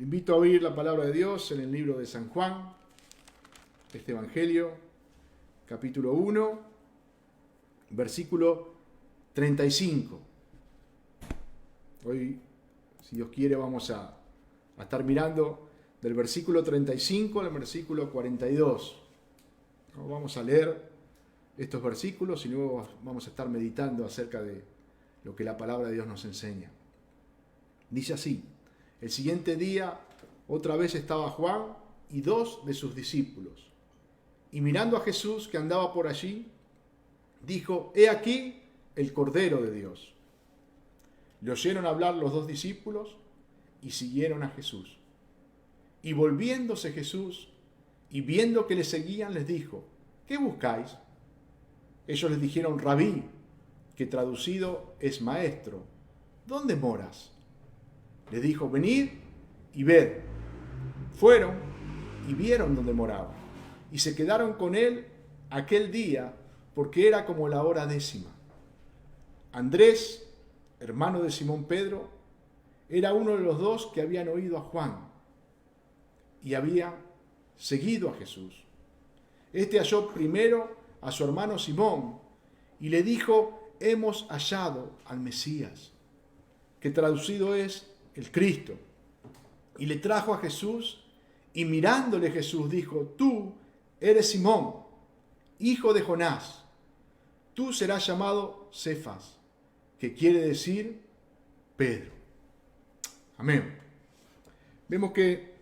Le invito a oír la palabra de Dios en el libro de San Juan, este Evangelio, capítulo 1, versículo 35. Hoy, si Dios quiere, vamos a estar mirando del versículo 35 al versículo 42. ¿No? Vamos a leer estos versículos y luego vamos a estar meditando acerca de lo que la palabra de Dios nos enseña. Dice así: el siguiente día otra vez estaba Juan y 2 de sus discípulos. Y mirando a Jesús que andaba por allí, dijo: He aquí el Cordero de Dios. Le oyeron hablar los 2 discípulos y siguieron a Jesús. Y volviéndose Jesús y viendo que le seguían, les dijo: ¿Qué buscáis? Ellos les dijeron: Rabí, que traducido es maestro, ¿dónde moras? Les dijo: venid y ved. Fueron y vieron donde moraba, y se quedaron con él aquel día, porque era como la hora 10. Andrés, hermano de Simón Pedro, era uno de los 2 que habían oído a Juan y había seguido a Jesús. Este halló primero a su hermano Simón y le dijo: hemos hallado al Mesías, que traducido es el Cristo. Y le trajo a Jesús, y mirándole Jesús dijo: tú eres Simón, hijo de Jonás, tú serás llamado Cefas, que quiere decir Pedro. Amén. Vemos que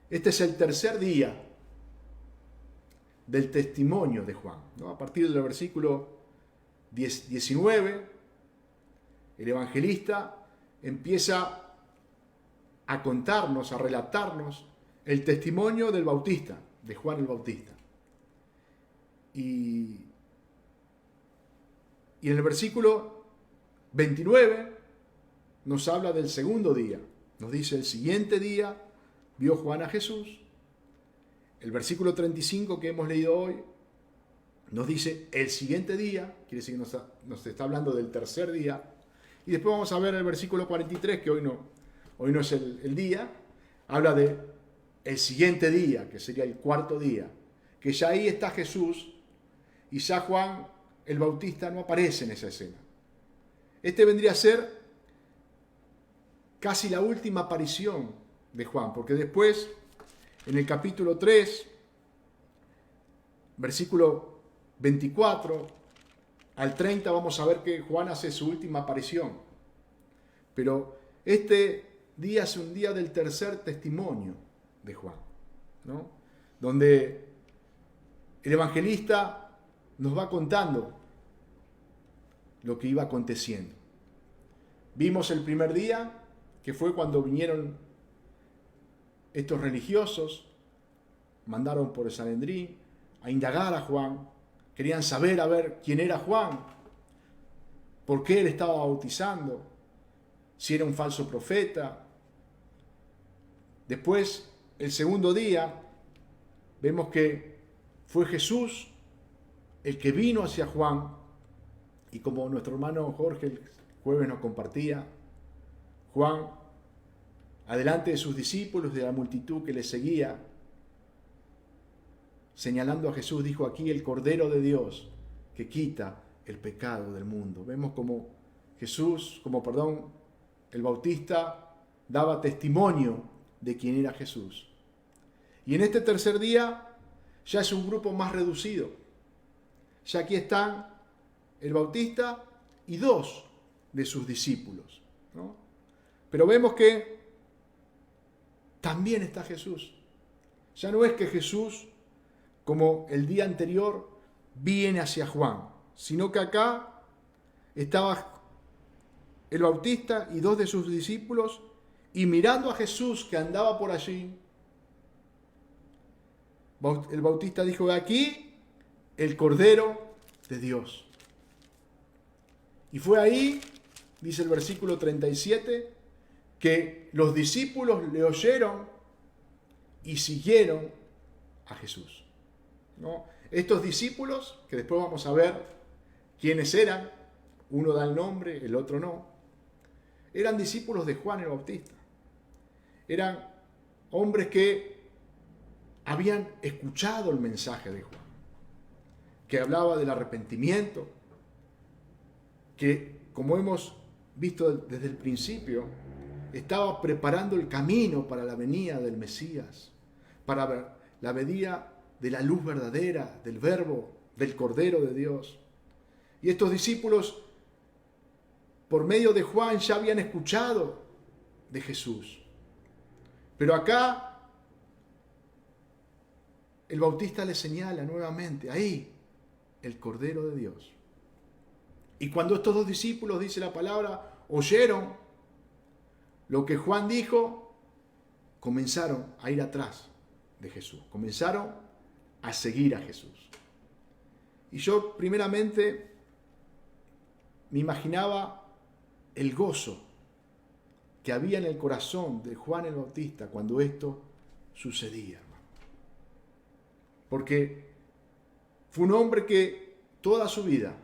este es el tercer día del testimonio de Juan, ¿no? A partir del versículo 19, el evangelista empieza a contarnos, a relatarnos el testimonio del Bautista, de Juan el Bautista. Y en el versículo 29 nos habla del segundo día. Nos dice: el siguiente día vio Juan a Jesús. El versículo 35 que hemos leído hoy nos dice: el siguiente día, quiere decir que nos está hablando del tercer día. Y después vamos a ver el versículo 43, que hoy no es el día, habla de el siguiente día, que sería el cuarto día, que ya ahí está Jesús y ya Juan el Bautista no aparece en esa escena. Este vendría a ser casi la última aparición de Juan, porque después, en el capítulo 3, versículo 24 al 30, vamos a ver que Juan hace su última aparición. Pero este día es un día del tercer testimonio de Juan, ¿no? Donde el evangelista nos va contando lo que iba aconteciendo. Vimos el primer día, que fue cuando vinieron estos religiosos, mandaron por el Sanedrín a indagar a Juan, querían saber a ver quién era Juan, por qué él estaba bautizando, si era un falso profeta. Después, el segundo día, vemos que fue Jesús el que vino hacia Juan, y como nuestro hermano Jorge el jueves nos compartía, Juan, adelante de sus discípulos, de la multitud que le seguía, señalando a Jesús, dijo: aquí el Cordero de Dios que quita el pecado del mundo. Vemos como el Bautista daba testimonio de quién era Jesús. Y en este tercer día ya es un grupo más reducido. Ya aquí están el Bautista y 2 de sus discípulos, ¿no? Pero vemos que también está Jesús. Ya no es que Jesús, como el día anterior, viene hacia Juan, sino que acá estaba el Bautista y 2 de sus discípulos, y mirando a Jesús que andaba por allí, el Bautista dijo: aquí el Cordero de Dios. Y fue ahí, dice el versículo 37, que los discípulos le oyeron y siguieron a Jesús, ¿no? Estos discípulos, que después vamos a ver quiénes eran, uno da el nombre, el otro no, eran discípulos de Juan el Bautista. eran hombres que habían escuchado el mensaje de Juan, que hablaba del arrepentimiento, que, como hemos visto desde el principio, estaba preparando el camino para la venida del Mesías, para la venida de la luz verdadera, del Verbo, del Cordero de Dios. Y estos discípulos, por medio de Juan, ya habían escuchado de Jesús. Pero acá el Bautista les señala nuevamente, ahí, el Cordero de Dios. Y cuando estos dos discípulos, dice la palabra, oyeron lo que Juan dijo, comenzaron a ir atrás de Jesús, comenzaron a seguir a Jesús. Y yo primeramente me imaginaba el gozo que había en el corazón de Juan el Bautista cuando esto sucedía, hermano. Porque fue un hombre que toda su vida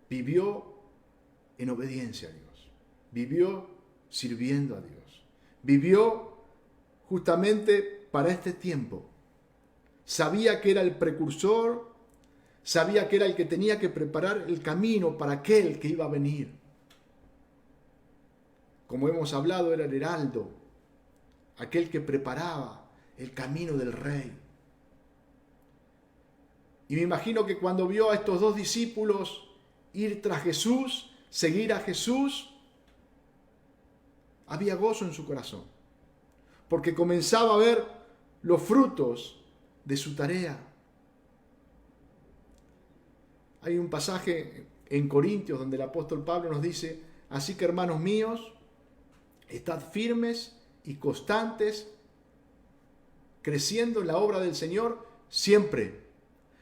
vivió en obediencia a Dios, vivió sirviendo a Dios, vivió justamente para este tiempo. Sabía que era el precursor, sabía que era el que tenía que preparar el camino para aquel que iba a venir. Como hemos hablado, era el heraldo, aquel que preparaba el camino del rey. Y me imagino que cuando vio a estos dos discípulos ir tras Jesús, seguir a Jesús, había gozo en su corazón, porque comenzaba a ver los frutos de su tarea. Hay un pasaje en Corintios donde el apóstol Pablo nos dice, así que hermanos míos, estad firmes y constantes, creciendo en la obra del Señor siempre,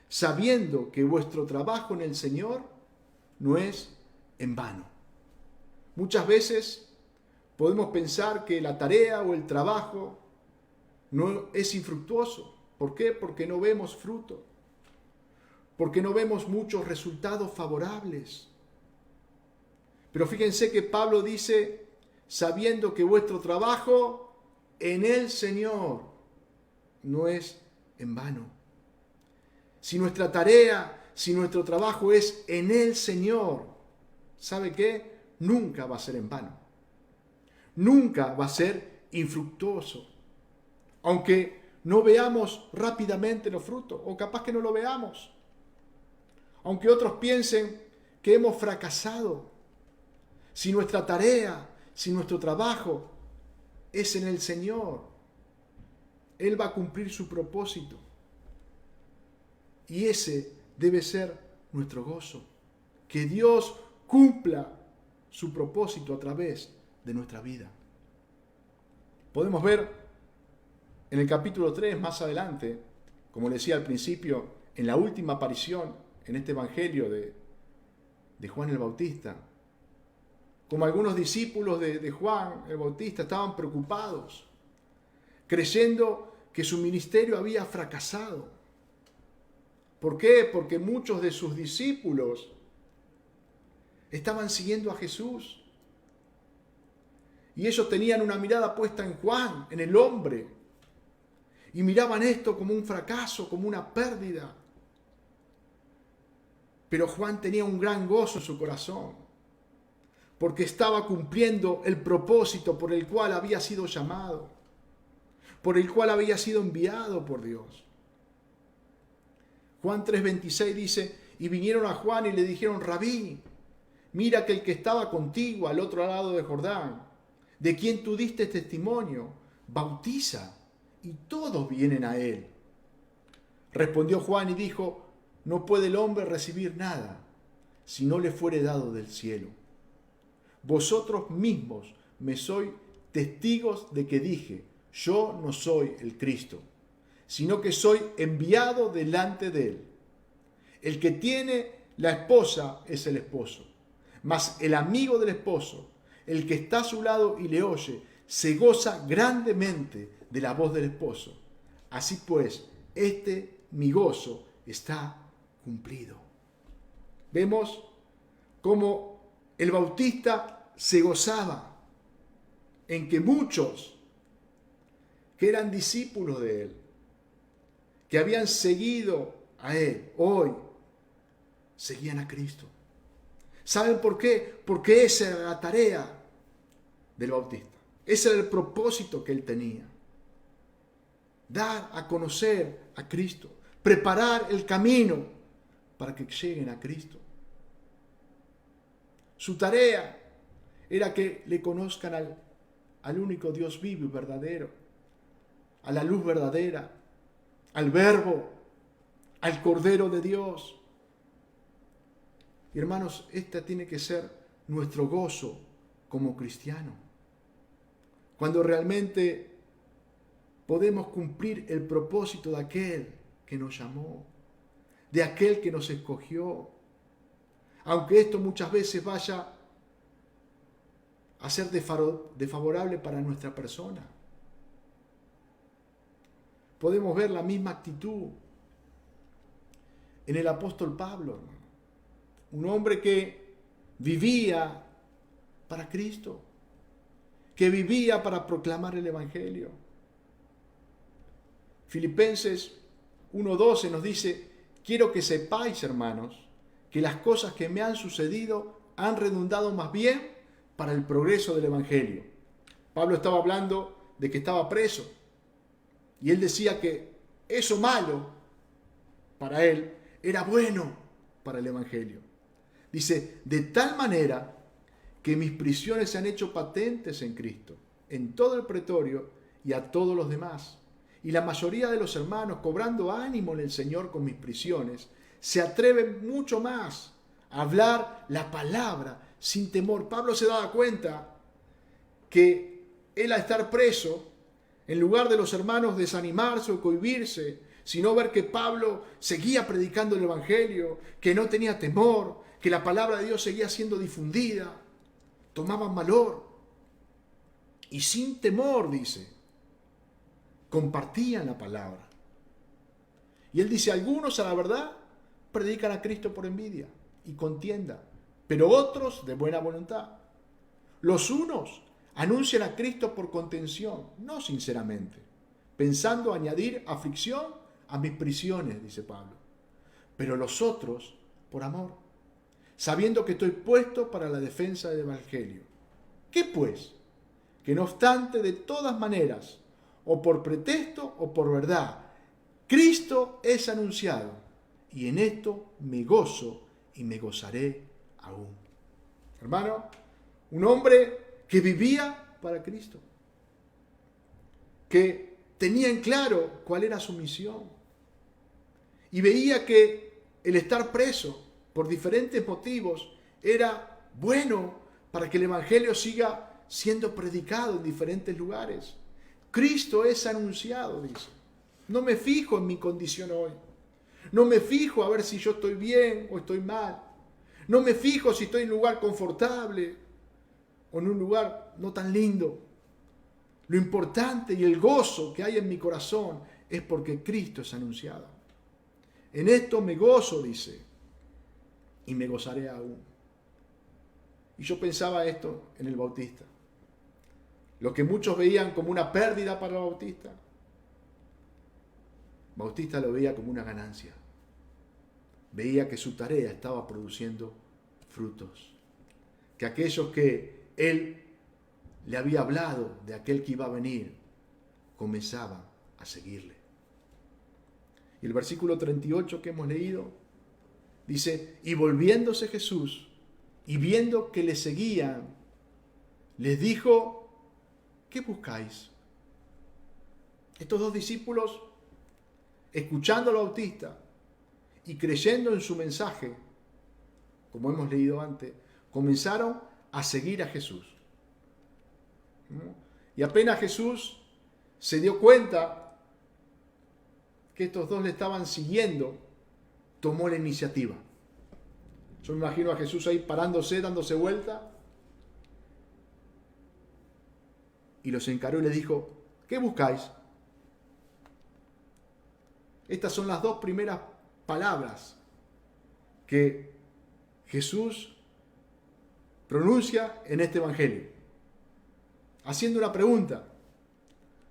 sabiendo que vuestro trabajo en el Señor no es en vano. Muchas veces podemos pensar que la tarea o el trabajo no es infructuoso. ¿Por qué? Porque no vemos fruto, porque no vemos muchos resultados favorables. Pero fíjense que Pablo dice, sabiendo que vuestro trabajo en el Señor no es en vano. Si nuestra tarea, si nuestro trabajo es en el Señor, ¿sabe qué? Nunca va a ser en vano. Nunca va a ser infructuoso. Aunque no veamos rápidamente los frutos, o capaz que no lo veamos. Aunque otros piensen que hemos fracasado. Si nuestra tarea, si nuestro trabajo es en el Señor, Él va a cumplir su propósito. Y ese debe ser nuestro gozo. Que Dios cumpla su propósito a través de nuestra vida. Podemos ver en el capítulo 3 más adelante, como le decía al principio, en la última aparición en este evangelio de Juan el Bautista, como algunos discípulos de Juan el Bautista estaban preocupados, creyendo que su ministerio había fracasado. ¿Por qué? Porque muchos de sus discípulos estaban siguiendo a Jesús. Y ellos tenían una mirada puesta en Juan, en el hombre. Y miraban esto como un fracaso, como una pérdida. Pero Juan tenía un gran gozo en su corazón, porque estaba cumpliendo el propósito por el cual había sido llamado, por el cual había sido enviado por Dios. Juan 3:26 dice, y vinieron a Juan y le dijeron, Rabí, mira que el que estaba contigo al otro lado de Jordán, de quien tú diste testimonio, bautiza, y todos vienen a él. Respondió Juan y dijo, no puede el hombre recibir nada si no le fuere dado del cielo. Vosotros mismos me sois testigos de que dije, yo no soy el Cristo, sino que soy enviado delante de él. El que tiene la esposa es el esposo, mas el amigo del esposo, el que está a su lado y le oye, se goza grandemente de la voz del esposo. Así pues, mi gozo está cumplido. Vemos cómo el Bautista se gozaba en que muchos que eran discípulos de Él, que habían seguido a Él, hoy seguían a Cristo. ¿Saben por qué? Porque esa era la tarea del Bautista. Ese era el propósito que él tenía. Dar a conocer a Cristo. Preparar el camino para que lleguen a Cristo. Su tarea era que le conozcan al único Dios vivo y verdadero, a la luz verdadera, al Verbo, al Cordero de Dios. Y hermanos, este tiene que ser nuestro gozo como cristiano. Cuando realmente podemos cumplir el propósito de aquel que nos llamó, de aquel que nos escogió. Aunque esto muchas veces vaya a ser desfavorable para nuestra persona. Podemos ver la misma actitud en el apóstol Pablo, hermano. Un hombre que vivía para Cristo, que vivía para proclamar el Evangelio. Filipenses 1:12 nos dice: quiero que sepáis, hermanos, que las cosas que me han sucedido han redundado más bien para el progreso del Evangelio. Pablo estaba hablando de que estaba preso, y él decía que eso malo para él era bueno para el Evangelio. Dice: de tal manera que mis prisiones se han hecho patentes en Cristo, en todo el pretorio y a todos los demás. Y la mayoría de los hermanos, cobrando ánimo en el Señor con mis prisiones, se atreven mucho más a hablar la palabra sin temor. Pablo se daba cuenta que él, al estar preso, en lugar de los hermanos desanimarse o cohibirse, sino ver que Pablo seguía predicando el Evangelio, que no tenía temor, que la palabra de Dios seguía siendo difundida, tomaban valor y sin temor, dice, compartían la palabra. Y él dice: algunos, a la verdad, predican a Cristo por envidia y contienda, pero otros de buena voluntad. Los unos anuncian a Cristo por contención, no sinceramente, pensando añadir aflicción a mis prisiones, dice Pablo. Pero los otros por amor, sabiendo que estoy puesto para la defensa del Evangelio. ¿Qué pues? Que no obstante, de todas maneras, o por pretexto o por verdad, Cristo es anunciado, y en esto me gozo y me gozaré aún. Hermano, un hombre que vivía para Cristo, que tenía en claro cuál era su misión, y veía que el estar preso por diferentes motivos era bueno para que el Evangelio siga siendo predicado en diferentes lugares. Cristo es anunciado, dice. No me fijo en mi condición hoy. No me fijo a ver si yo estoy bien o estoy mal. No me fijo si estoy en un lugar confortable o en un lugar no tan lindo. Lo importante y el gozo que hay en mi corazón es porque Cristo es anunciado. En esto me gozo, dice, y me gozaré aún. Y yo pensaba esto en el Bautista. Lo que muchos veían como una pérdida para el Bautista, Bautista lo veía como una ganancia. Veía que su tarea estaba produciendo frutos. Que aquellos que él le había hablado de aquel que iba a venir, comenzaban a seguirle. Y el versículo 38 que hemos leído dice: y volviéndose Jesús y viendo que le seguían, les dijo: ¿qué buscáis? Estos dos discípulos, escuchando al Bautista y creyendo en su mensaje, como hemos leído antes, comenzaron a seguir a Jesús. Y apenas Jesús se dio cuenta que estos dos le estaban siguiendo, tomó la iniciativa. Yo me imagino a Jesús ahí parándose, dándose vuelta, y los encaró y les dijo: ¿qué buscáis? Estas son las dos primeras palabras que Jesús pronuncia en este Evangelio. haciendo una pregunta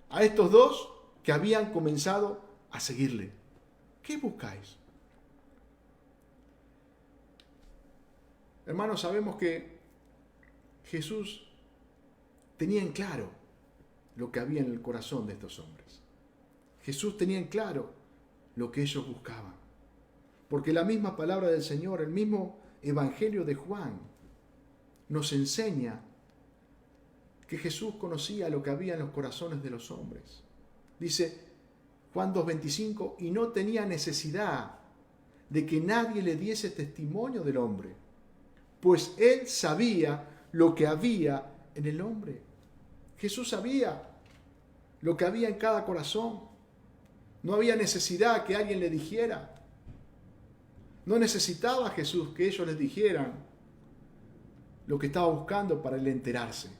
a estos dos que habían comenzado a seguirle. ¿Qué buscáis? Hermanos, sabemos que Jesús tenía en claro lo que había en el corazón de estos hombres. Jesús tenía en claro lo que ellos buscaban. Porque la misma palabra del Señor, el mismo Evangelio de Juan, nos enseña que Jesús conocía lo que había en los corazones de los hombres. Dice Juan 2:25, y no tenía necesidad de que nadie le diese testimonio del hombre, pues él sabía lo que había en el hombre. Jesús sabía lo que había en cada corazón. No había necesidad que alguien le dijera. No necesitaba Jesús que ellos les dijeran lo que estaba buscando para él enterarse.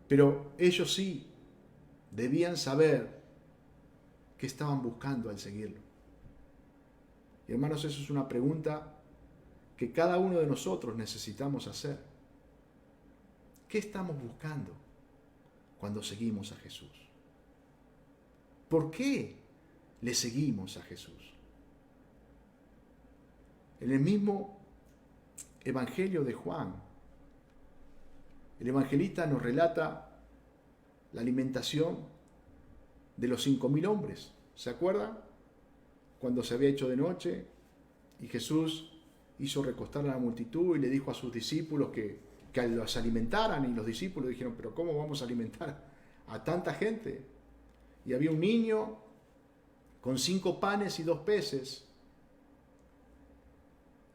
Pero ellos sí debían saber qué estaban buscando al seguirlo. Y hermanos, eso es una pregunta que cada uno de nosotros necesitamos hacer. ¿Qué estamos buscando cuando seguimos a Jesús? ¿Por qué le seguimos a Jesús? En el mismo Evangelio de Juan, el evangelista nos relata la alimentación de los 5.000 hombres. ¿Se acuerdan? Cuando se había hecho de noche y Jesús hizo recostar a la multitud y le dijo a sus discípulos que los alimentaran, y los discípulos dijeron, pero ¿cómo vamos a alimentar a tanta gente? Y había un niño con 5 panes y 2 peces,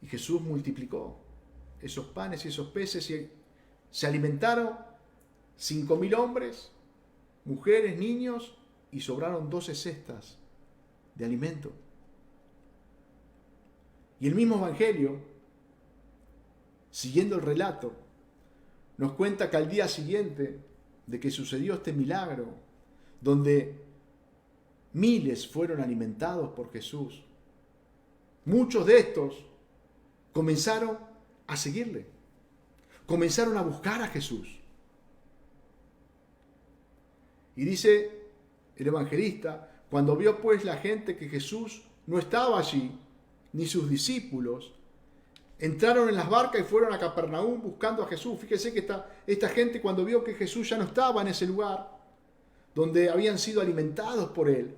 y Jesús multiplicó esos panes y esos peces, y se alimentaron 5.000 hombres, mujeres, niños, y sobraron 12 cestas de alimento. Y el mismo Evangelio, siguiendo el relato, nos cuenta que al día siguiente de que sucedió este milagro, donde miles fueron alimentados por Jesús, muchos de estos comenzaron a seguirle, comenzaron a buscar a Jesús. Y dice el evangelista, cuando vio pues la gente que Jesús no estaba allí, ni sus discípulos, entraron en las barcas y fueron a Capernaum buscando a Jesús. Fíjese que esta gente, cuando vio que Jesús ya no estaba en ese lugar donde habían sido alimentados por él,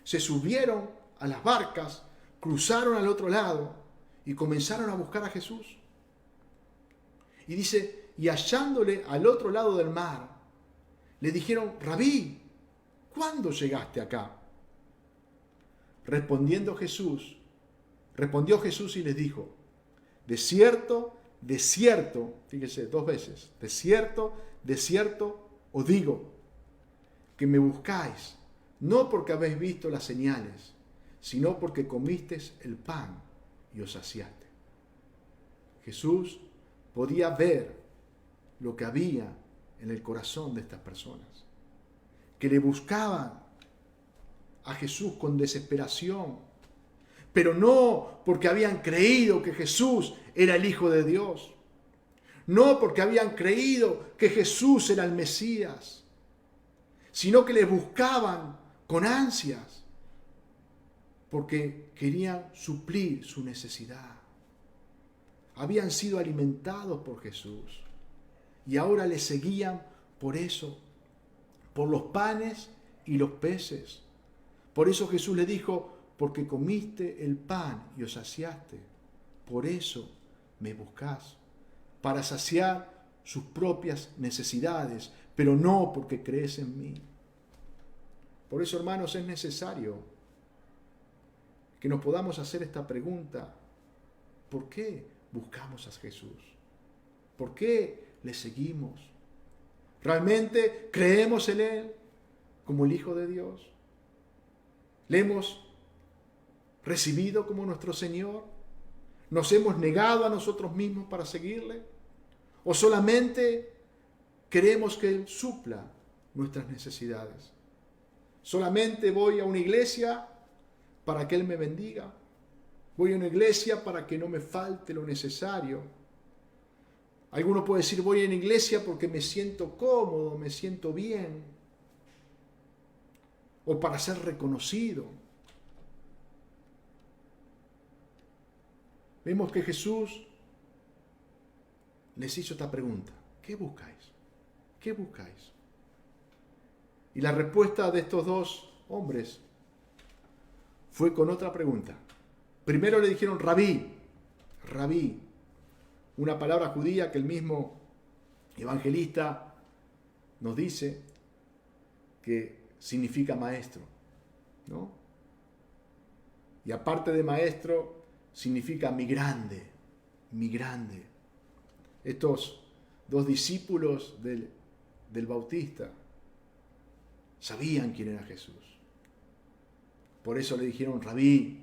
se subieron a las barcas, cruzaron al otro lado y comenzaron a buscar a Jesús. Y dice, y hallándole al otro lado del mar, le dijeron, Rabí, ¿cuándo llegaste acá? Respondió Jesús y les dijo, de cierto, fíjese 2 veces, de cierto os digo, que me buscáis, no porque habéis visto las señales, sino porque comisteis el pan y os saciaste. Jesús podía ver lo que había en el corazón de estas personas, que le buscaban a Jesús con desesperación, pero no porque habían creído que Jesús era el Hijo de Dios, no porque habían creído que Jesús era el Mesías, sino que le buscaban con ansias, porque querían suplir su necesidad. Habían sido alimentados por Jesús y ahora le seguían por eso, por los panes y los peces. Por eso Jesús le dijo, porque comiste el pan y os saciaste, por eso me buscás, para saciar sus propias necesidades, pero no porque crees en mí. Por eso, hermanos, es necesario que nos podamos hacer esta pregunta: ¿por qué buscamos a Jesús? ¿Por qué le seguimos? ¿Realmente creemos en Él como el Hijo de Dios? ¿Le hemos recibido como nuestro Señor? ¿Nos hemos negado a nosotros mismos para seguirle? ¿O solamente queremos que Él supla nuestras necesidades? ¿Solamente voy a una iglesia para que Él me bendiga? ¿Voy a una iglesia para que no me falte lo necesario? Alguno puede decir, voy a la iglesia porque me siento cómodo, me siento bien, o para ser reconocido. Vemos que Jesús les hizo esta pregunta: ¿qué buscáis? ¿Qué buscáis? Y la respuesta de estos dos hombres fue con otra pregunta. Primero le dijeron rabí, rabí, una palabra judía que el mismo evangelista nos dice que significa maestro, ¿no? Y aparte de maestro, significa mi grande, mi grande. Estos dos discípulos del Bautista sabían quién era Jesús. Por eso le dijeron rabí,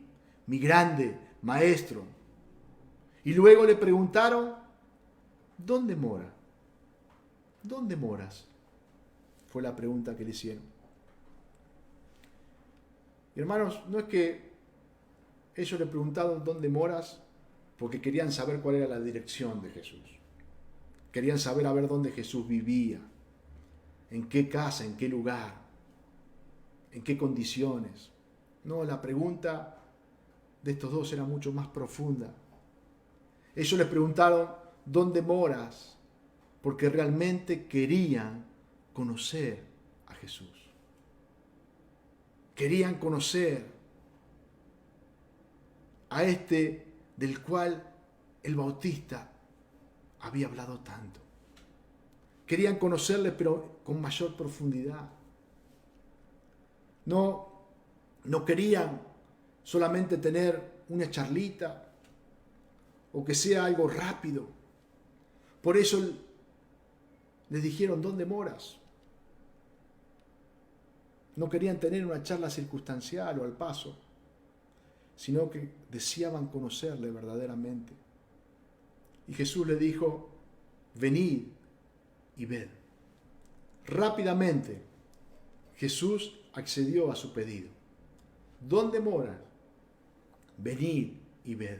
mi grande, maestro. Y luego le preguntaron, ¿dónde mora? ¿Dónde moras? Fue la pregunta que le hicieron. Y hermanos, no es que ellos le preguntaron dónde moras porque querían saber cuál era la dirección de Jesús. Querían saber a ver dónde Jesús vivía, en qué casa, en qué lugar, en qué condiciones. No, la pregunta de estos dos era mucho más profunda. Ellos les preguntaron, ¿dónde moras? Porque realmente querían conocer a Jesús. Querían conocer a este del cual el Bautista había hablado tanto. Querían conocerle, pero con mayor profundidad. No querían solamente tener una charlita o que sea algo rápido. Por eso les dijeron, ¿dónde moras? No querían tener una charla circunstancial o al paso, sino que deseaban conocerle verdaderamente. Y Jesús le dijo, venid y ved. Rápidamente Jesús accedió a su pedido. ¿Dónde moras? Venid y ved.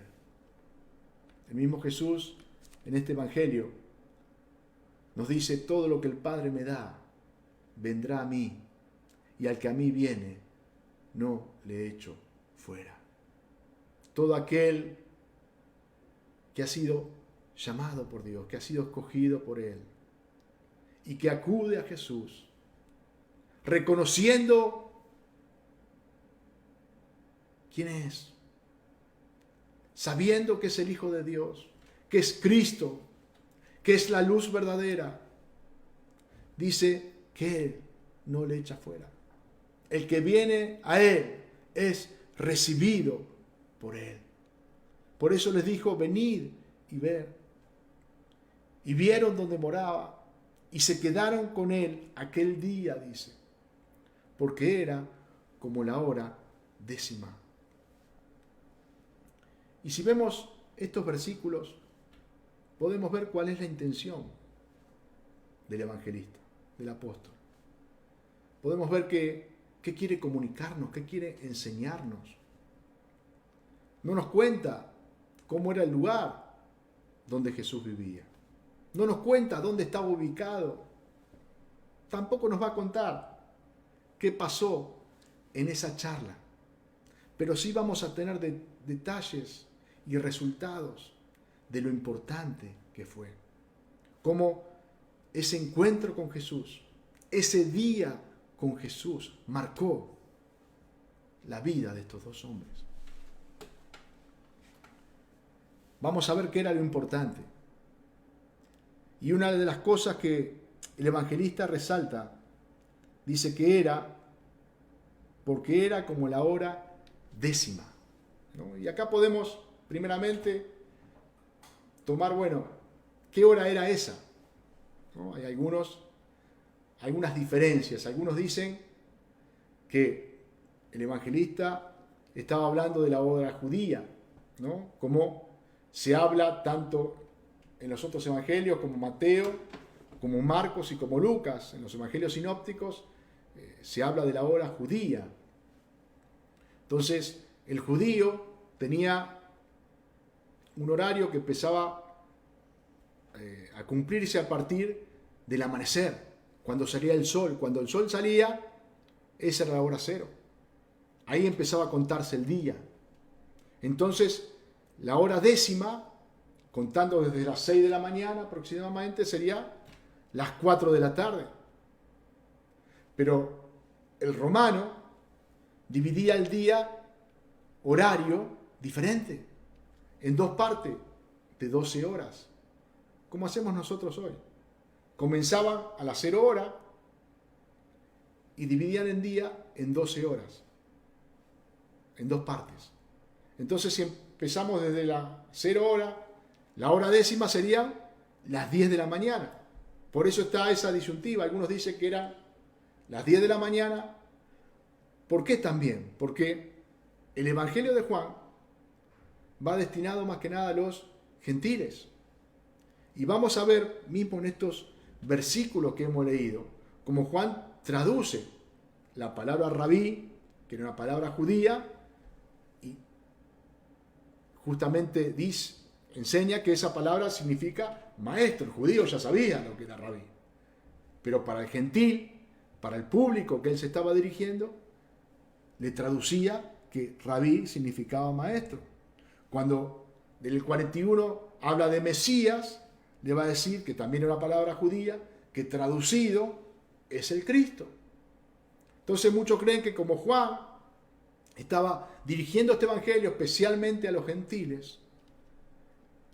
El mismo Jesús en este evangelio nos dice, todo lo que el Padre me da vendrá a mí, y al que a mí viene no le echo fuera. Todo aquel que ha sido llamado por Dios, que ha sido escogido por Él y que acude a Jesús, reconociendo quién es, sabiendo que es el Hijo de Dios, que es Cristo, que es la luz verdadera, dice que Él no le echa fuera. El que viene a Él es recibido por Él. Por eso les dijo, venid y ver. Y vieron donde moraba y se quedaron con Él aquel día, dice, porque era como la hora 10:00. Y si vemos estos versículos, podemos ver cuál es la intención del evangelista, del apóstol. Podemos ver qué quiere comunicarnos, qué quiere enseñarnos. No nos cuenta cómo era el lugar donde Jesús vivía. No nos cuenta dónde estaba ubicado. Tampoco nos va a contar qué pasó en esa charla. Pero sí vamos a tener detalles y resultados de lo importante que fue. Cómo ese encuentro con Jesús, ese día con Jesús, marcó la vida de estos dos hombres. Vamos a ver qué era lo importante. Y una de las cosas que el evangelista resalta, dice que era porque era como la hora 10:00, ¿no? Y acá podemos, primeramente, tomar, ¿qué hora era esa? ¿No? Hay algunas diferencias. Algunos dicen que el evangelista estaba hablando de la hora judía, ¿no? Como se habla tanto en los otros evangelios como Mateo, como Marcos y como Lucas. En los evangelios sinópticos se habla de la hora judía. Entonces, el judío tenía un horario que empezaba a cumplirse a partir del amanecer, cuando salía el sol. Cuando el sol salía, esa era la hora cero. Ahí empezaba a contarse el día. Entonces, la hora décima, contando desde las 6 de la mañana aproximadamente, sería las 4 de la tarde. Pero el romano dividía el día horario diferente, en dos partes de 12 horas, como hacemos nosotros hoy. Comenzaban a las 0 horas y dividían el día en 12 horas, en dos partes. Entonces, si empezamos desde la 0 hora, la hora décima serían las 10 de la mañana. Por eso está esa disyuntiva. Algunos dicen que eran las 10 de la mañana. ¿Por qué también? Porque el Evangelio de Juan va destinado más que nada a los gentiles. Y vamos a ver mismo en estos versículos que hemos leído, como Juan traduce la palabra rabí, que era una palabra judía, y justamente enseña que esa palabra significa maestro. El judío ya sabía lo que era rabí. Pero para el gentil, para el público que él se estaba dirigiendo, le traducía que rabí significaba maestro. Cuando del 41 habla de Mesías, le va a decir que también es una palabra judía, que traducido es el Cristo. Entonces muchos creen que como Juan estaba dirigiendo este evangelio especialmente a los gentiles,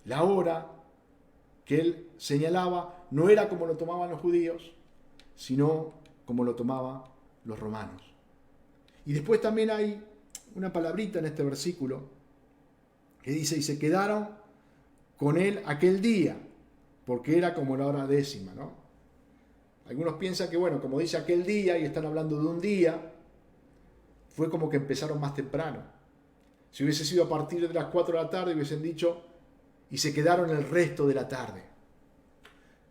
la hora que él señalaba no era como lo tomaban los judíos, sino como lo tomaban los romanos. Y después también hay una palabrita en este versículo que dice, y se quedaron con él aquel día, porque era como la hora décima, ¿no? Algunos piensan que, bueno, como dice aquel día y están hablando de un día, fue como que empezaron más temprano. Si hubiese sido a partir de las 4 de la tarde, hubiesen dicho, y se quedaron el resto de la tarde.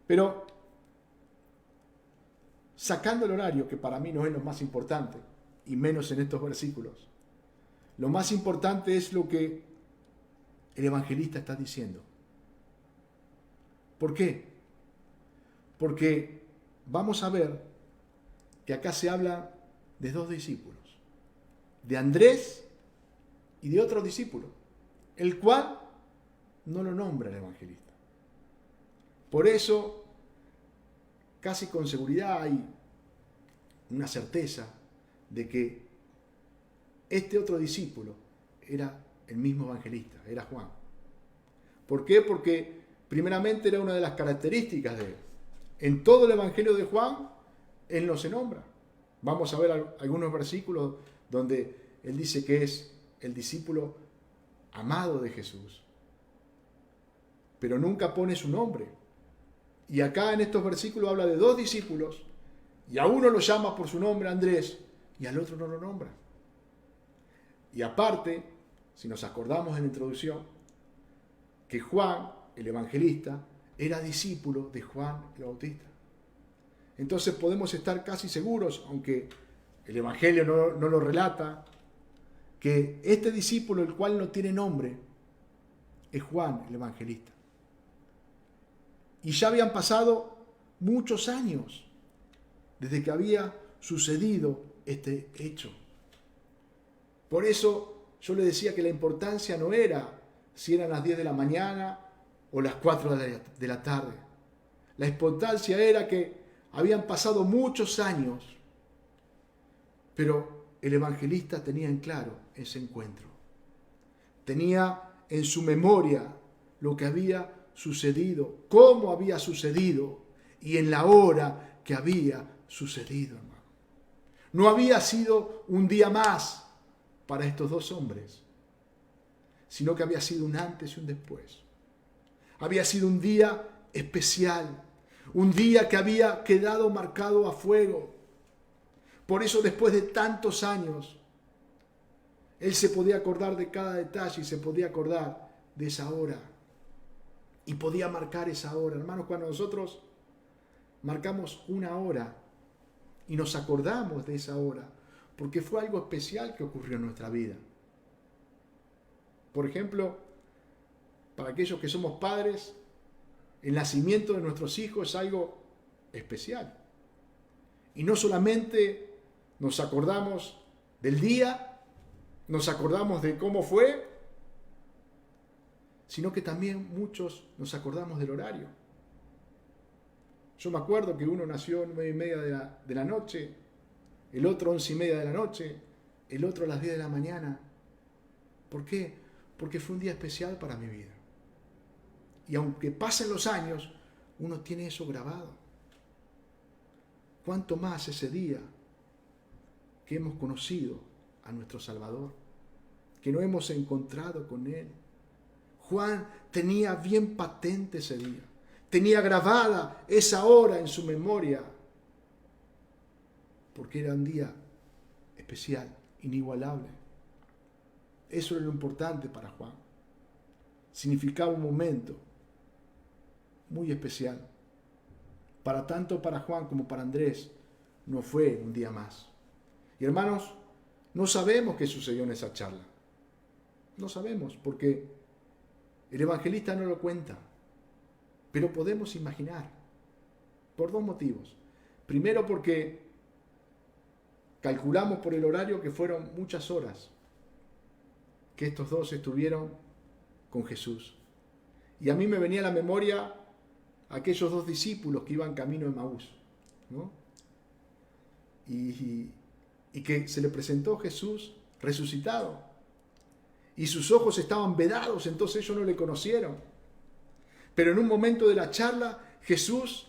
Pero, sacando el horario, que para mí no es lo más importante, y menos en estos versículos, lo más importante es lo que el evangelista está diciendo. ¿Por qué? Porque vamos a ver que acá se habla de dos discípulos, de Andrés y de otro discípulo, el cual no lo nombra el evangelista. Por eso, casi con seguridad hay una certeza de que este otro discípulo era el mismo evangelista, era Juan. ¿Por qué? Porque primeramente era una de las características de él. En todo el evangelio de Juan, él no se nombra. Vamos a ver algunos versículos donde él dice que es el discípulo amado de Jesús, pero nunca pone su nombre. Y acá en estos versículos habla de dos discípulos, y a uno lo llama por su nombre, Andrés, y al otro no lo nombra. Y aparte, si nos acordamos en la introducción, que Juan, el evangelista, era discípulo de Juan el Bautista. Entonces podemos estar casi seguros, aunque el evangelio no lo relata, que este discípulo, el cual no tiene nombre, es Juan el evangelista. Y ya habían pasado muchos años desde que había sucedido este hecho. Por eso yo le decía que la importancia no era si eran las 10 de la mañana o las 4 de la tarde. La importancia era que habían pasado muchos años, pero el evangelista tenía en claro ese encuentro. Tenía en su memoria lo que había sucedido, cómo había sucedido y en la hora que había sucedido, hermano. No había sido un día más para estos dos hombres, sino que había sido un antes y un después. Había sido un día especial, un día que había quedado marcado a fuego. Por eso después de tantos años, él se podía acordar de cada detalle y se podía acordar de esa hora. Y podía marcar esa hora. Hermanos, cuando nosotros marcamos una hora y nos acordamos de esa hora, porque fue algo especial que ocurrió en nuestra vida. Por ejemplo, para aquellos que somos padres, el nacimiento de nuestros hijos es algo especial. Y no solamente nos acordamos del día, nos acordamos de cómo fue, sino que también muchos nos acordamos del horario. Yo me acuerdo que uno nació a 9:30 de la noche, el otro 11:30 de la noche, el otro a las 10 de la mañana. ¿Por qué? Porque fue un día especial para mi vida. Y aunque pasen los años, uno tiene eso grabado. ¿Cuánto más ese día que hemos conocido a nuestro Salvador, que nos hemos encontrado con Él? Juan tenía bien patente ese día, tenía grabada esa hora en su memoria, porque era un día especial, inigualable. Eso era lo importante para Juan. Significaba un momento muy especial. Tanto para Juan como para Andrés, no fue un día más. Y hermanos, no sabemos qué sucedió en esa charla. No sabemos, porque el evangelista no lo cuenta. Pero podemos imaginar, por dos motivos. Primero, porque calculamos por el horario que fueron muchas horas que estos dos estuvieron con Jesús. Y a mí me venía a la memoria aquellos dos discípulos que iban camino de Emaús, ¿no? Y que se le presentó Jesús resucitado. Y sus ojos estaban vedados, entonces ellos no le conocieron. Pero en un momento de la charla, Jesús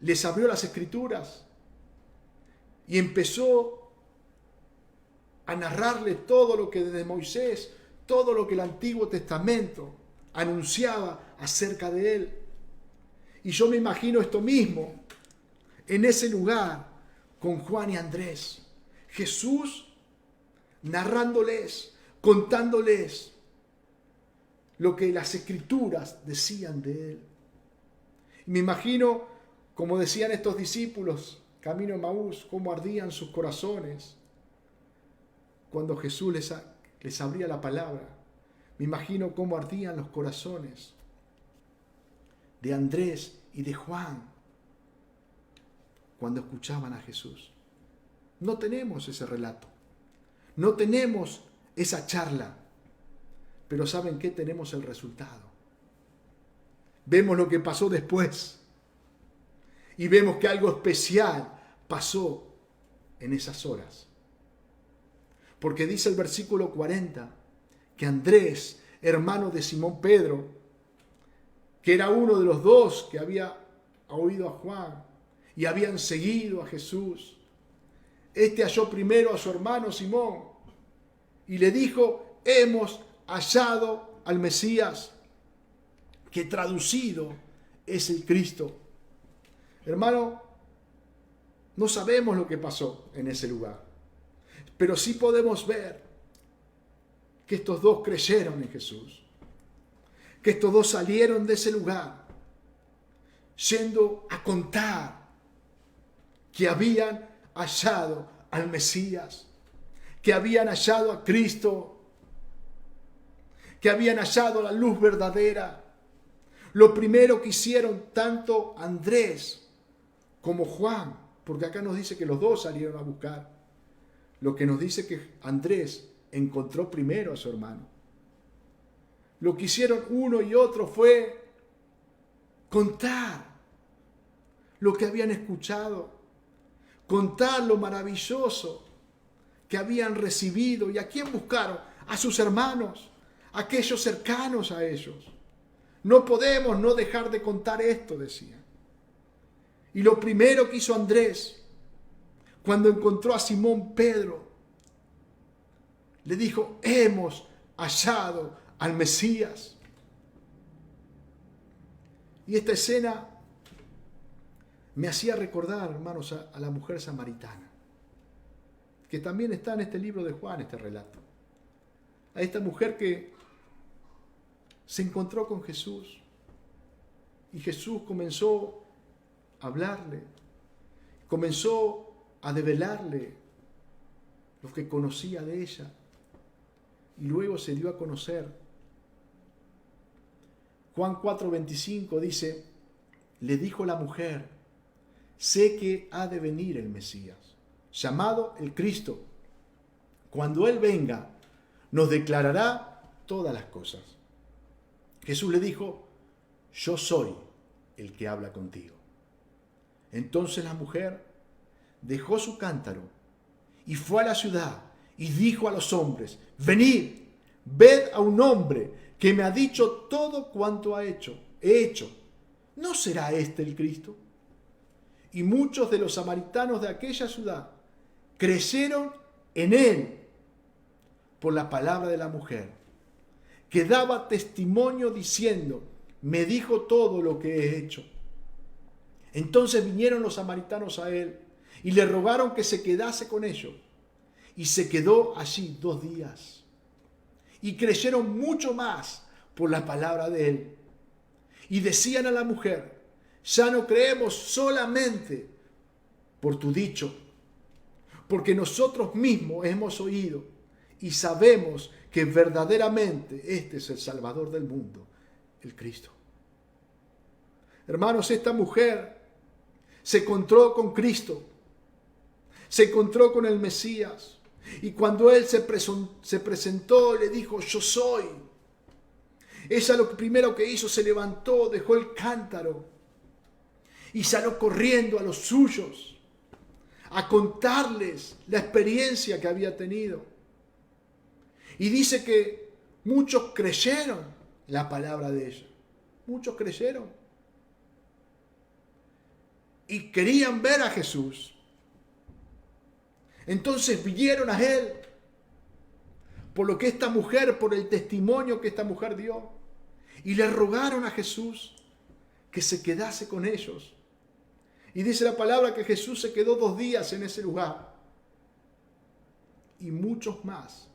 les abrió las Escrituras y empezó a narrarles todo lo que desde Moisés, todo lo que el Antiguo Testamento anunciaba acerca de Él. Y yo me imagino esto mismo en ese lugar con Juan y Andrés. Jesús narrándoles, contándoles lo que las Escrituras decían de Él. Y me imagino, como decían estos discípulos, camino a Emaús, cómo ardían sus corazones cuando Jesús les abría la palabra. Me imagino cómo ardían los corazones de Andrés y de Juan cuando escuchaban a Jesús. No tenemos ese relato, no tenemos esa charla, pero ¿saben qué? Tenemos el resultado. Vemos lo que pasó después y vemos que algo especial pasó en esas horas. Porque dice el versículo 40 que Andrés, hermano de Simón Pedro, que era uno de los dos que había oído a Juan y habían seguido a Jesús, este halló primero a su hermano Simón y le dijo: hemos hallado al Mesías, que traducido es el Cristo. Hermano, no sabemos lo que pasó en ese lugar, pero sí podemos ver que estos dos creyeron en Jesús, que estos dos salieron de ese lugar yendo a contar que habían hallado al Mesías, que habían hallado a Cristo, que habían hallado la luz verdadera. Lo primero que hicieron tanto Andrés como Juan, porque acá nos dice que los dos salieron a buscar, lo que nos dice que Andrés encontró primero a su hermano. Lo que hicieron uno y otro fue contar lo que habían escuchado, contar lo maravilloso que habían recibido. ¿Y a quién buscaron? A sus hermanos, a aquellos cercanos a ellos. No podemos no dejar de contar esto, decían. Y lo primero que hizo Andrés, cuando encontró a Simón Pedro, le dijo: hemos hallado al Mesías. Y esta escena me hacía recordar, hermanos, a la mujer samaritana, que también está en este libro de Juan, este relato. A esta mujer que se encontró con Jesús y Jesús comenzó a hablarle, comenzó a develarle lo que conocía de ella y luego se dio a conocer. Juan 4:25 dice: le dijo la mujer: sé que ha de venir el Mesías, llamado el Cristo. Cuando Él venga, nos declarará todas las cosas. Jesús le dijo: yo soy el que habla contigo. Entonces la mujer dejó su cántaro y fue a la ciudad y dijo a los hombres: venid, ved a un hombre que me ha dicho todo cuanto he hecho. ¿No será este el Cristo? Y muchos de los samaritanos de aquella ciudad creyeron en él por la palabra de la mujer, que daba testimonio diciendo: me dijo todo lo que he hecho. Entonces vinieron los samaritanos a él y le rogaron que se quedase con ellos. Y se quedó allí 2 días. Y creyeron mucho más por la palabra de él. Y decían a la mujer: ya no creemos solamente por tu dicho, porque nosotros mismos hemos oído y sabemos que verdaderamente este es el Salvador del mundo, el Cristo. Hermanos, esta mujer se encontró con Cristo, se encontró con el Mesías, y cuando Él se presentó, le dijo: yo soy. Ella lo primero que hizo, se levantó, dejó el cántaro y salió corriendo a los suyos a contarles la experiencia que había tenido. Y dice que muchos creyeron la palabra de ella. Muchos creyeron. Y querían ver a Jesús. Entonces vinieron a Él. Por lo que esta mujer, por el testimonio que esta mujer dio. Y le rogaron a Jesús que se quedase con ellos. Y dice la palabra que Jesús se quedó 2 días en ese lugar. Y muchos más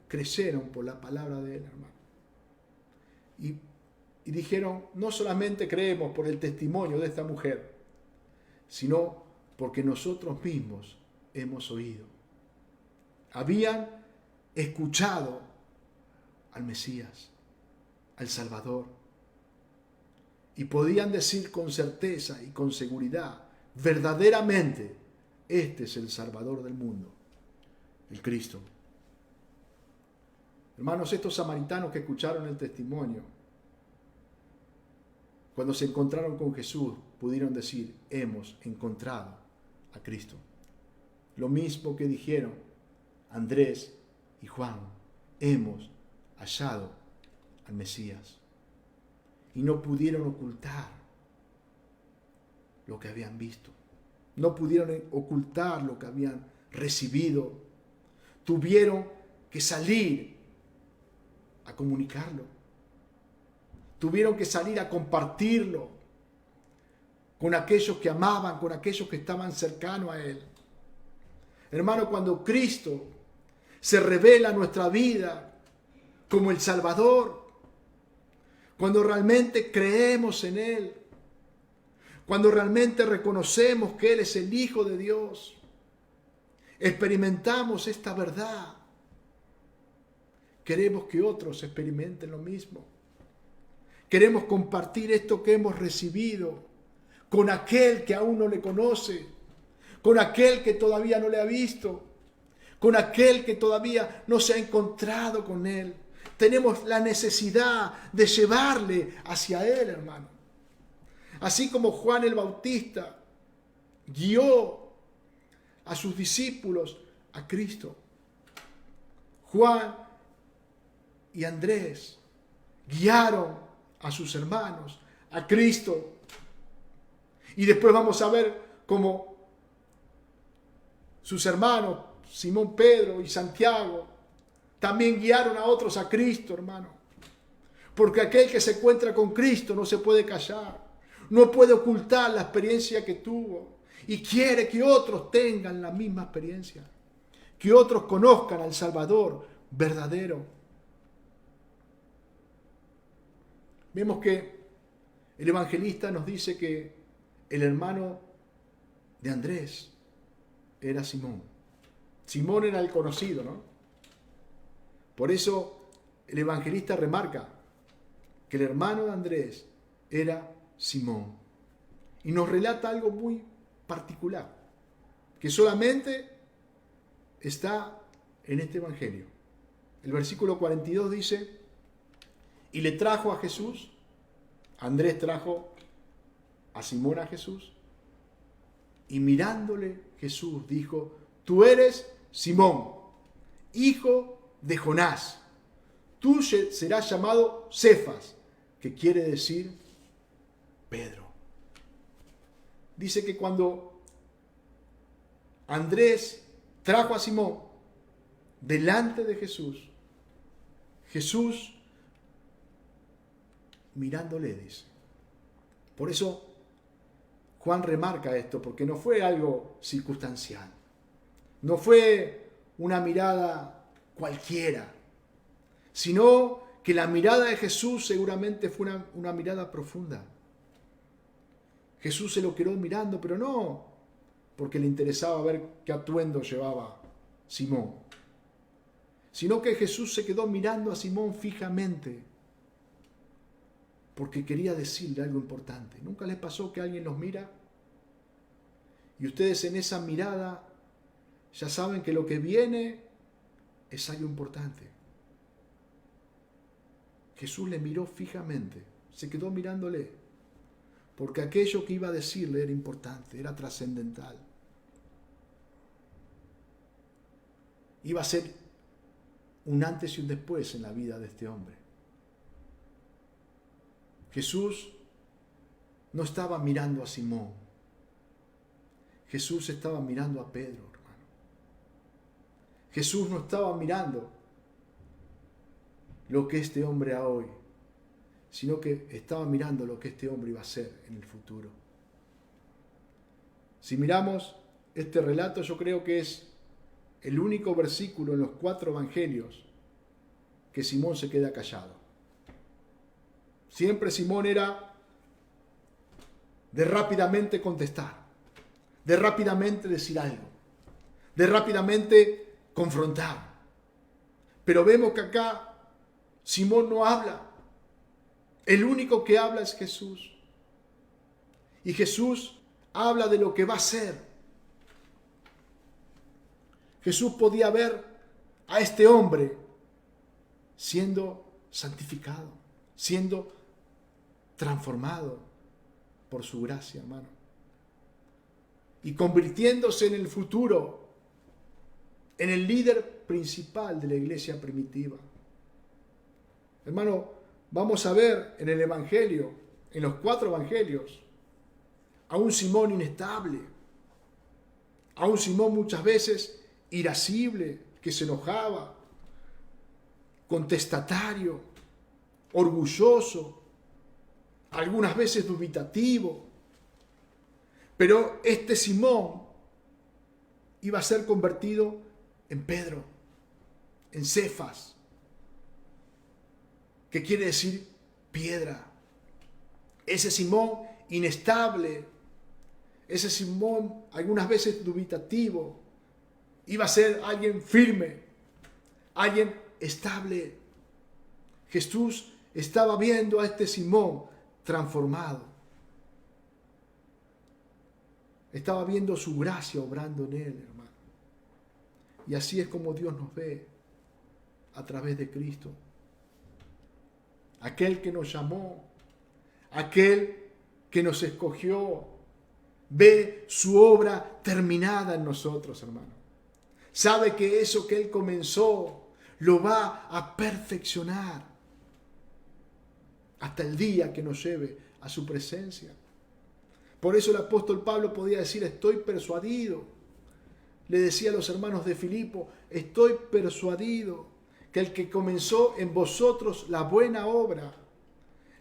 creyeron por la palabra de Él, hermano. Y dijeron: no solamente creemos por el testimonio de esta mujer, sino porque nosotros mismos hemos oído. Habían escuchado al Mesías, al Salvador, y podían decir con certeza y con seguridad: verdaderamente este es el Salvador del mundo, el Cristo. Hermanos, estos samaritanos que escucharon el testimonio, cuando se encontraron con Jesús, pudieron decir: hemos encontrado a Cristo. Lo mismo que dijeron Andrés y Juan: hemos hallado al Mesías. Y no pudieron ocultar lo que habían visto. No pudieron ocultar lo que habían recibido. Tuvieron que salir a comunicarlo. Tuvieron que salir a compartirlo con aquellos que amaban, con aquellos que estaban cercanos a Él. Hermano, cuando Cristo se revela en nuestra vida como el Salvador, cuando realmente creemos en Él, cuando realmente reconocemos que Él es el Hijo de Dios, experimentamos esta verdad. Queremos que otros experimenten lo mismo. Queremos compartir esto que hemos recibido con aquel que aún no le conoce, con aquel que todavía no le ha visto, con aquel que todavía no se ha encontrado con Él. Tenemos la necesidad de llevarle hacia Él, hermano. Así como Juan el Bautista guió a sus discípulos a Cristo. Juan y Andrés guiaron a sus hermanos a Cristo. Y después vamos a ver cómo sus hermanos, Simón Pedro y Santiago, también guiaron a otros a Cristo, hermano. Porque aquel que se encuentra con Cristo no se puede callar, no puede ocultar la experiencia que tuvo y quiere que otros tengan la misma experiencia, que otros conozcan al Salvador verdadero. Vemos que el evangelista nos dice que el hermano de Andrés era Simón. Simón era el conocido, ¿no? Por eso el evangelista remarca que el hermano de Andrés era Simón. y nos relata algo muy particular, que solamente está en este evangelio. El versículo 42 dice, y le trajo a Jesús, Andrés trajo a Simón a Jesús, y mirándole Jesús dijo, tú eres Simón, hijo de Jonás, tú serás llamado Cefas, que quiere decir Pedro. Dice que cuando Andrés trajo a Simón delante de Jesús, Jesús mirándole dice. Por eso Juan remarca esto, porque no fue algo circunstancial, no fue una mirada cualquiera, sino que la mirada de Jesús seguramente fue una mirada profunda. Jesús se lo quedó mirando, pero no porque le interesaba ver qué atuendo llevaba Simón, sino que Jesús se quedó mirando a Simón fijamente, porque quería decirle algo importante. ¿Nunca les pasó que alguien los mira y ustedes en esa mirada ya saben que lo que viene es algo importante? Jesús le miró fijamente, se quedó mirándole, porque aquello que iba a decirle era importante, era trascendental. Iba a ser un antes y un después en la vida de este hombre. Jesús no estaba mirando a Simón. Jesús estaba mirando a Pedro, hermano. Jesús no estaba mirando lo que este hombre era hoy, sino que estaba mirando lo que este hombre iba a ser en el futuro. Si miramos este relato, yo creo que es el único versículo en los 4 evangelios que Simón se queda callado. Siempre Simón era de rápidamente contestar, de rápidamente decir algo, de rápidamente confrontar. Pero vemos que acá Simón no habla. El único que habla es Jesús. Y Jesús habla de lo que va a ser. Jesús podía ver a este hombre siendo santificado, siendo transformado por su gracia, hermano, y convirtiéndose en el futuro, en el líder principal de la iglesia primitiva. Hermano, vamos a ver en el evangelio, en los 4 evangelios, a un Simón inestable, a un Simón muchas veces irascible, que se enojaba, contestatario, orgulloso, algunas veces dubitativo. Pero este Simón iba a ser convertido en Pedro, en Cefas, que quiere decir piedra. Ese Simón inestable, ese Simón algunas veces dubitativo, iba a ser alguien firme, alguien estable. Jesús estaba viendo a este Simón transformado. Estaba viendo su gracia obrando en él, hermano. Y así es como Dios nos ve a través de Cristo. Aquel que nos llamó, aquel que nos escogió, ve su obra terminada en nosotros, hermano. Sabe que eso que Él comenzó lo va a perfeccionar hasta el día que nos lleve a su presencia. Por eso el apóstol Pablo podía decir, estoy persuadido. Le decía a los hermanos de Filipo, estoy persuadido que el que comenzó en vosotros la buena obra,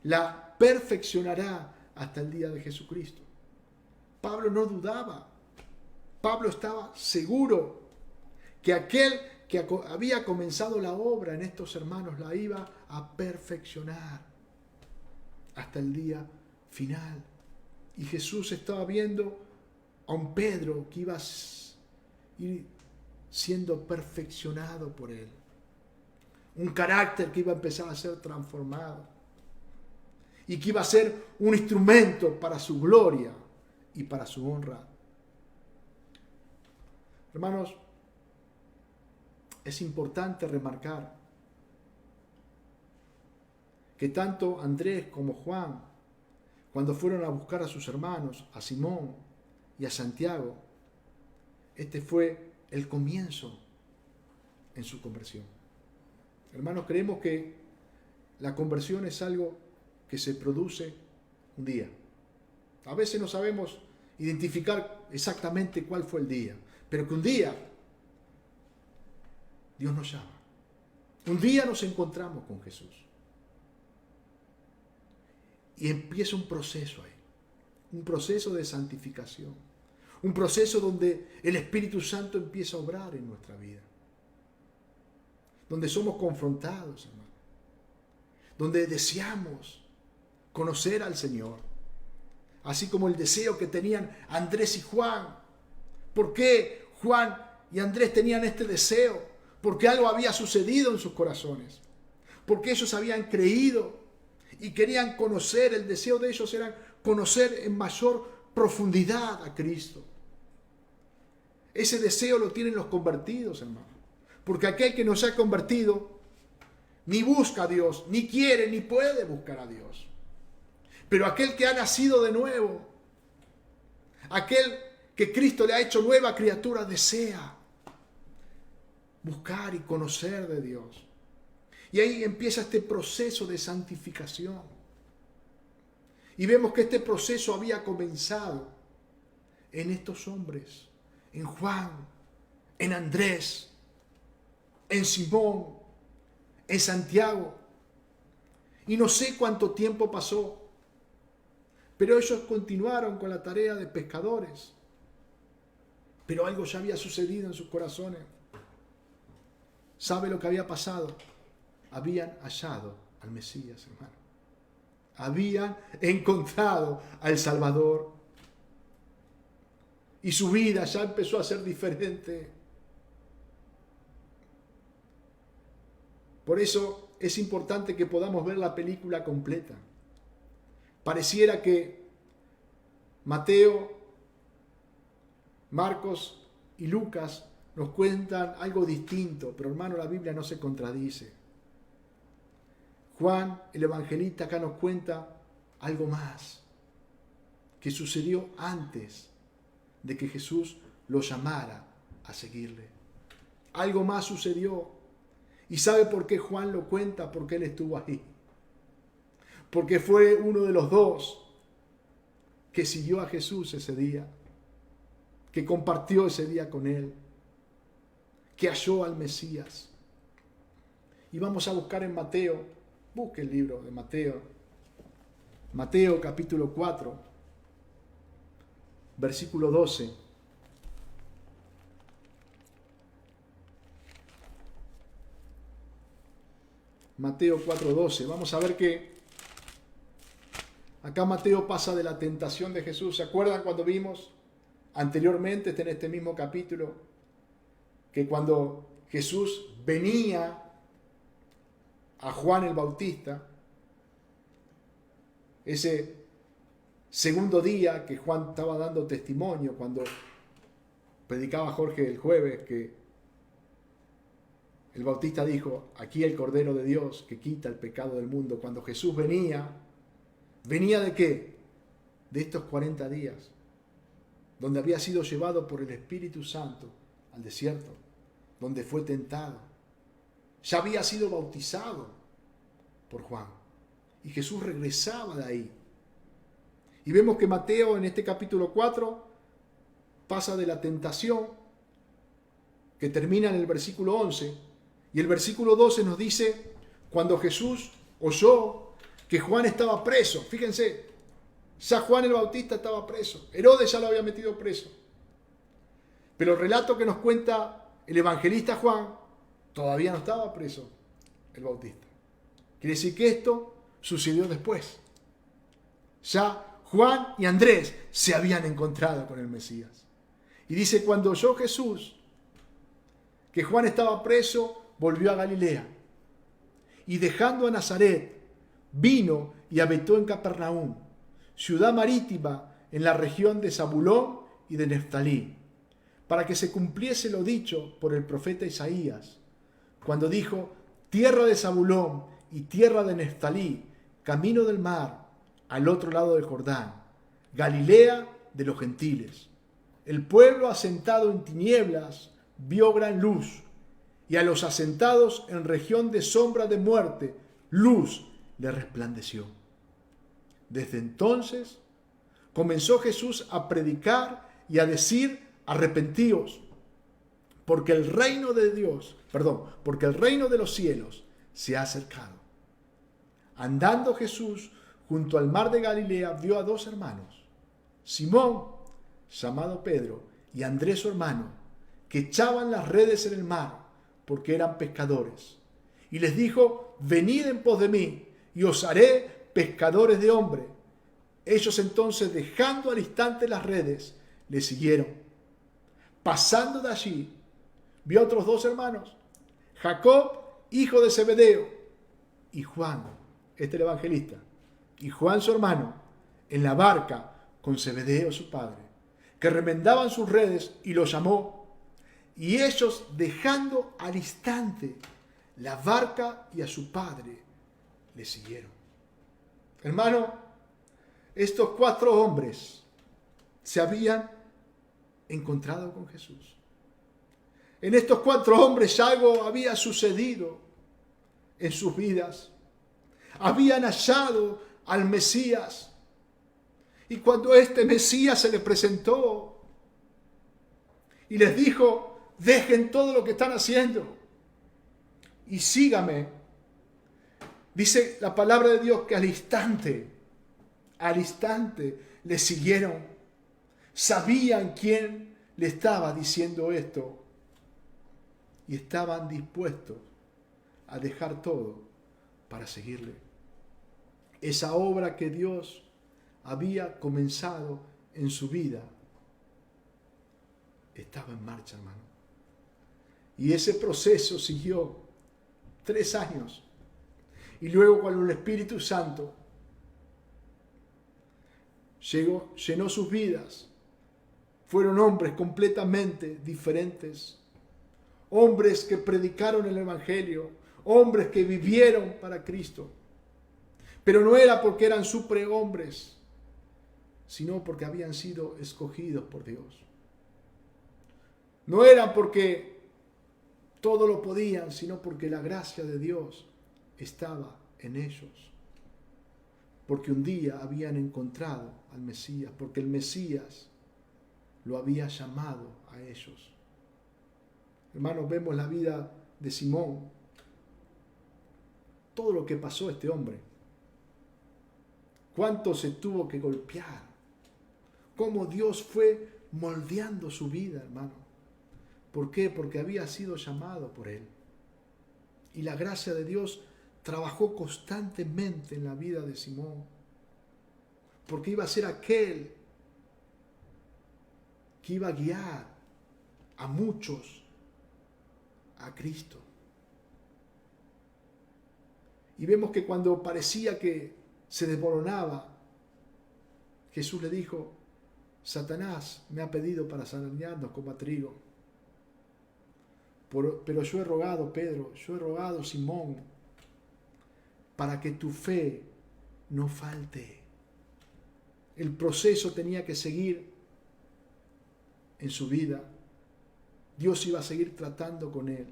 la perfeccionará hasta el día de Jesucristo. Pablo no dudaba. Pablo estaba seguro que aquel que había comenzado la obra en estos hermanos la iba a perfeccionar hasta el día final. Y Jesús estaba viendo a un Pedro que iba a ir siendo perfeccionado por él. Un carácter que iba a empezar a ser transformado. Y que iba a ser un instrumento para su gloria y para su honra. Hermanos, es importante remarcar que tanto Andrés como Juan, cuando fueron a buscar a sus hermanos, a Simón y a Santiago, este fue el comienzo en su conversión. Hermanos, creemos que la conversión es algo que se produce un día. A veces no sabemos identificar exactamente cuál fue el día, pero que un día Dios nos llama. Un día nos encontramos con Jesús. Y empieza un proceso ahí, un proceso de santificación, un proceso donde el Espíritu Santo empieza a obrar en nuestra vida, donde somos confrontados, hermano, donde deseamos conocer al Señor, así como el deseo que tenían Andrés y Juan. ¿Por qué Juan y Andrés tenían este deseo? Porque algo había sucedido en sus corazones, porque ellos habían creído y querían conocer. El deseo de ellos era conocer en mayor profundidad a Cristo. Ese deseo lo tienen los convertidos, hermano. Porque aquel que no se ha convertido ni busca a Dios, ni quiere, ni puede buscar a Dios. Pero aquel que ha nacido de nuevo, aquel que Cristo le ha hecho nueva criatura, desea buscar y conocer de Dios. Y ahí empieza este proceso de santificación. Y vemos que este proceso había comenzado en estos hombres, en Juan, en Andrés, en Simón, en Santiago. Y no sé cuánto tiempo pasó, pero ellos continuaron con la tarea de pescadores. Pero algo ya había sucedido en sus corazones. ¿Sabe lo que había pasado? Habían hallado al Mesías, hermano. Habían encontrado al Salvador. Y su vida ya empezó a ser diferente. Por eso es importante que podamos ver la película completa. Pareciera que Mateo, Marcos y Lucas nos cuentan algo distinto, pero hermano, la Biblia no se contradice. Juan, el evangelista, acá nos cuenta algo más que sucedió antes de que Jesús lo llamara a seguirle. Algo más sucedió. ¿Y sabe por qué Juan lo cuenta? Porque él estuvo ahí. Porque fue uno de los dos que siguió a Jesús ese día, que compartió ese día con él, que halló al Mesías. Y vamos a buscar en Mateo. Busque el libro de Mateo. Mateo capítulo 4, versículo 12. Mateo 4:12. Vamos a ver que acá Mateo pasa de la tentación de Jesús. ¿Se acuerdan cuando vimos anteriormente en este mismo capítulo que cuando Jesús venía a Juan el Bautista, ese segundo día que Juan estaba dando testimonio, cuando predicaba Jorge el jueves, que el Bautista dijo, aquí el Cordero de Dios que quita el pecado del mundo. Cuando Jesús venía ¿de qué? De estos 40 días, donde había sido llevado por el Espíritu Santo al desierto, donde fue tentado. Ya había sido bautizado por Juan. Y Jesús regresaba de ahí. Y vemos que Mateo en este capítulo 4 pasa de la tentación, que termina en el versículo 11. Y el versículo 12 nos dice, cuando Jesús oyó que Juan estaba preso. Fíjense, ya Juan el Bautista estaba preso. Herodes ya lo había metido preso. Pero el relato que nos cuenta el evangelista Juan, todavía no estaba preso el Bautista. Quiere decir que esto sucedió después. Ya Juan y Andrés se habían encontrado con el Mesías. Y dice, cuando oyó Jesús que Juan estaba preso, volvió a Galilea. Y dejando a Nazaret, vino y habitó en Capernaum, ciudad marítima en la región de Zabulón y de Neftalí, para que se cumpliese lo dicho por el profeta Isaías, cuando dijo: tierra de Zabulón y tierra de Neftalí, camino del mar, al otro lado del Jordán, Galilea de los gentiles. El pueblo asentado en tinieblas vio gran luz, y a los asentados en región de sombra de muerte, luz le resplandeció. Desde entonces comenzó Jesús a predicar y a decir: arrepentíos, porque el reino de Dios, porque el reino de los cielos se ha acercado. Andando Jesús junto al mar de Galilea, vio a dos hermanos, Simón, llamado Pedro, y Andrés su hermano, que echaban las redes en el mar, porque eran pescadores. Y les dijo: venid en pos de mí, y os haré pescadores de hombres. Ellos entonces, dejando al instante las redes, le siguieron. Pasando de allí, vio a otros dos hermanos, Jacob, hijo de Zebedeo, y Juan, el evangelista, y Juan su hermano, en la barca con Zebedeo su padre, que remendaban sus redes, y los llamó. Y ellos, dejando al instante la barca y a su padre, le siguieron. Hermano, estos 4 hombres se habían encontrado con Jesús. En estos 4 hombres algo había sucedido en sus vidas. Habían hallado al Mesías. Y cuando este Mesías se les presentó y les dijo: dejen todo lo que están haciendo y sígame, dice la palabra de Dios que al instante le siguieron. Sabían quién le estaba diciendo esto y estaban dispuestos a dejar todo para seguirle. Esa obra que Dios había comenzado en su vida estaba en marcha, hermano. Y ese proceso siguió 3 años. Y luego, cuando el Espíritu Santo llenó sus vidas, fueron hombres completamente diferentes. Hombres que predicaron el Evangelio, hombres que vivieron para Cristo. Pero no era porque eran superhombres, sino porque habían sido escogidos por Dios. No eran porque todo lo podían, sino porque la gracia de Dios estaba en ellos. Porque un día habían encontrado al Mesías, porque el Mesías lo había llamado a ellos. Hermanos, vemos la vida de Simón, todo lo que pasó a este hombre, cuánto se tuvo que golpear, cómo Dios fue moldeando su vida, hermano. ¿Por qué? Porque había sido llamado por él. Y la gracia de Dios trabajó constantemente en la vida de Simón, porque iba a ser aquel que iba a guiar a muchos a Cristo. Y vemos que cuando parecía que se desmoronaba, Jesús le dijo: Satanás me ha pedido para zarandearnos como a trigo. Pero yo he rogado, Pedro, yo he rogado, Simón, para que tu fe no falte. El proceso tenía que seguir en su vida. Dios iba a seguir tratando con él.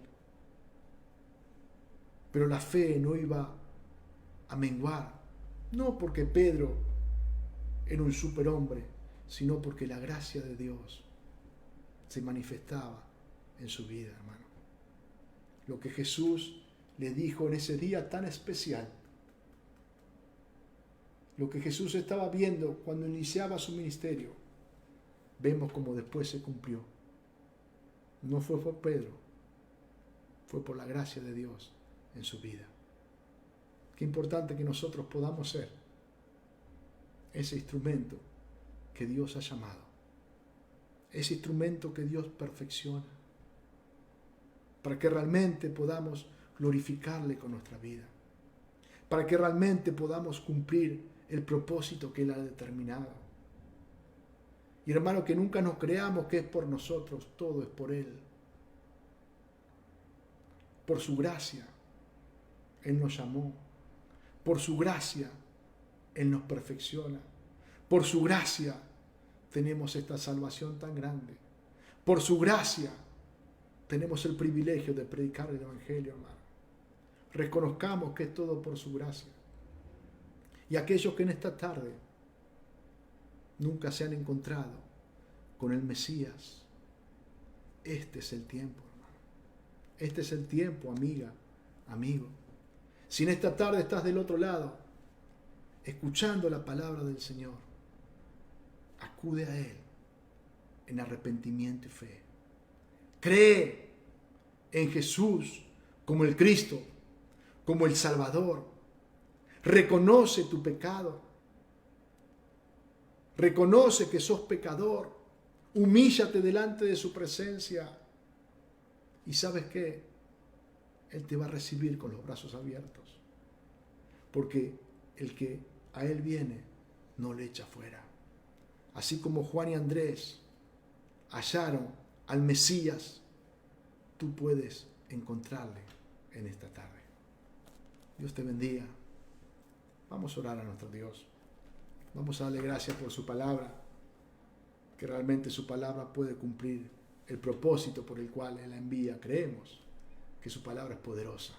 Pero la fe no iba a menguar. No porque Pedro era un superhombre, sino porque la gracia de Dios se manifestaba en su vida, hermano. Lo que Jesús le dijo en ese día tan especial, lo que Jesús estaba viendo cuando iniciaba su ministerio, vemos como después se cumplió. No fue por Pedro, fue por la gracia de Dios en su vida. Qué importante que nosotros podamos ser ese instrumento que Dios ha llamado, ese instrumento que Dios perfecciona, para que realmente podamos glorificarle con nuestra vida, para que realmente podamos cumplir el propósito que Él ha determinado. Y hermano, que nunca nos creamos que es por nosotros, todo es por Él. Por su gracia, Él nos llamó. Por su gracia, Él nos perfecciona. Por su gracia, tenemos esta salvación tan grande. Por su gracia, tenemos el privilegio de predicar el Evangelio, hermano. Reconozcamos que es todo por su gracia. Y aquellos que en esta tarde nunca se han encontrado con el Mesías, este es el tiempo, hermano. Este es el tiempo, amiga, amigo. Si en esta tarde estás del otro lado, escuchando la palabra del Señor, acude a Él en arrepentimiento y fe. Cree en Jesús como el Cristo, como el Salvador. Reconoce tu pecado. Reconoce que sos pecador. Humíllate delante de su presencia. Y ¿sabes qué? Él te va a recibir con los brazos abiertos. Porque el que a Él viene, no le echa fuera. Así como Juan y Andrés hallaron al Mesías, tú puedes encontrarle en esta tarde. Dios te bendiga. Vamos a orar a nuestro Dios. Vamos a darle gracias por su palabra, que realmente su palabra puede cumplir el propósito por el cual Él la envía. Creemos que su palabra es poderosa.